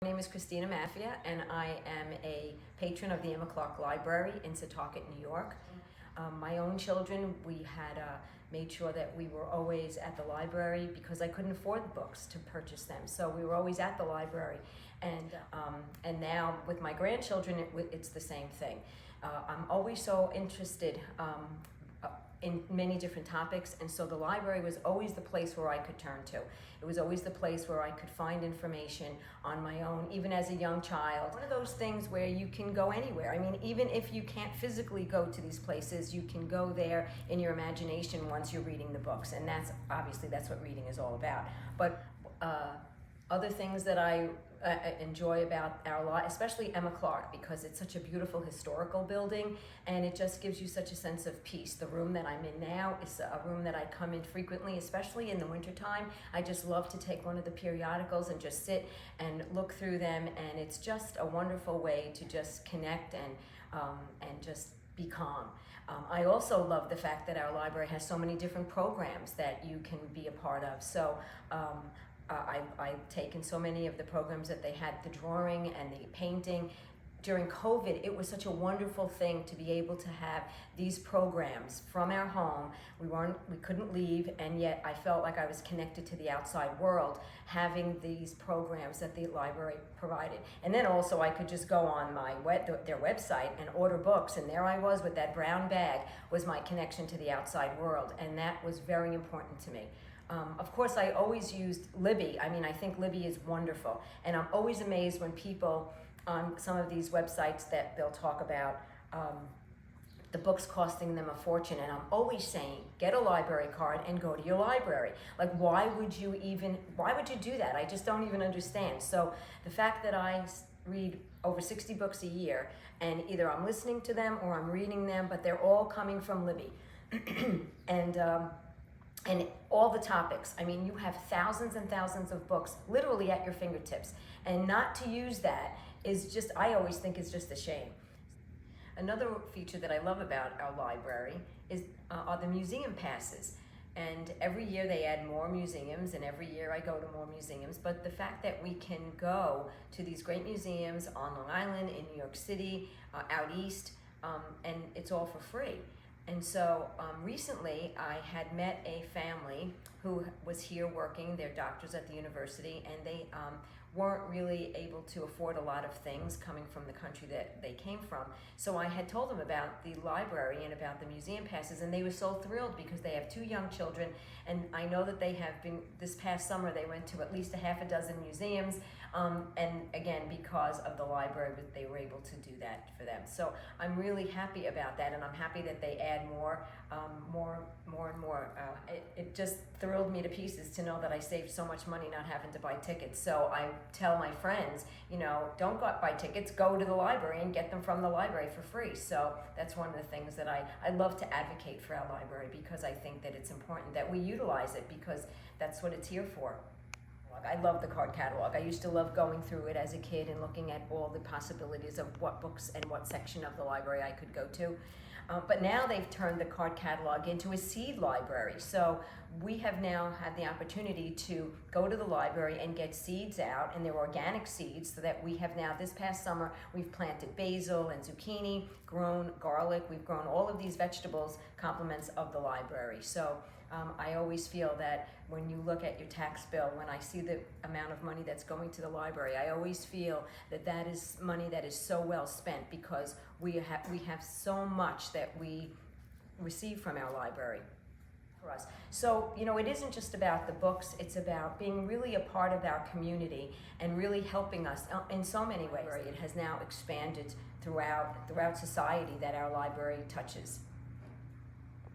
My name is Christina Maffia, and I am a patron of the Emma Clark Library in Setauket, New York. My own children, we had made sure that we were always at the library because I couldn't afford books to purchase them. So we were always at the library. And now with my grandchildren, it's the same thing. I'm always so interested in many different topics, and so the library was always the place where I could turn to. It was always the place where I could find information on my own, even as a young child. One of those things where you can go anywhere. I mean, even if you can't physically go to these places, you can go there in your imagination once you're reading the books, and that's what reading is all about. But other things that I enjoy about our lot, especially Emma Clark, because it's such a beautiful historical building and it just gives you such a sense of peace. The room that I'm in now is a room that I come in frequently, especially in the wintertime. I just love to take one of the periodicals and just sit and look through them, and it's just a wonderful way to just connect and just be calm. I also love the fact that our library has so many different programs that you can be a part of. So I've taken so many of the programs that they had, the drawing and the painting. During COVID, it was such a wonderful thing to be able to have these programs from our home. We couldn't leave, and yet I felt like I was connected to the outside world, having these programs that the library provided. And then also I could just go on their website and order books, and there I was with that brown bag, was my connection to the outside world, and that was very important to me. Of course, I always used Libby. I mean, I think Libby is wonderful. And I'm always amazed when people on some of these websites that they'll talk about the books costing them a fortune. And I'm always saying, get a library card and go to your library. Like, why would you do that? I just don't even understand. So the fact that I read over 60 books a year, and either I'm listening to them or I'm reading them, but they're all coming from Libby. And all the topics. I mean, you have thousands and thousands of books literally at your fingertips. And not to use that is just, I always think it's just a shame. Another feature that I love about our library are the museum passes. And every year they add more museums, and every year I go to more museums. But the fact that we can go to these great museums on Long Island, in New York City, out east, and it's all for free. And so recently I had met a family who was here working. They're doctors at the university, and they weren't really able to afford a lot of things coming from the country that they came from. So I had told them about the library and about the museum passes, and they were so thrilled because they have 2 young children, and I know that they have been, this past summer they went to at least a half a dozen museums, and again, because of the library, they were able to do that for them. So I'm really happy about that, and I'm happy that they add more and more. It just thrilled me to pieces to know that I saved so much money not having to buy tickets. So I tell my friends, don't go buy tickets, go to the library and get them from the library for free. So that's one of the things that I love to advocate for our library, because I think that it's important that we utilize it, because that's what it's here for. I love the card catalog. I used to love going through it as a kid and looking at all the possibilities of what books and what section of the library I could go to. But now they've turned the card catalog into a seed library. So we have now had the opportunity to go to the library and get seeds out, and they're organic seeds, so that we have now, this past summer, we've planted basil and zucchini, grown garlic, we've grown all of these vegetables, complements of the library. So I always feel that when you look at your tax bill, when I see the amount of money that's going to the library, I always feel that that is money that is so well spent, because we have so much that we receive from our library for us. So, it isn't just about the books, it's about being really a part of our community and really helping us in so many ways. It has now expanded throughout society that our library touches.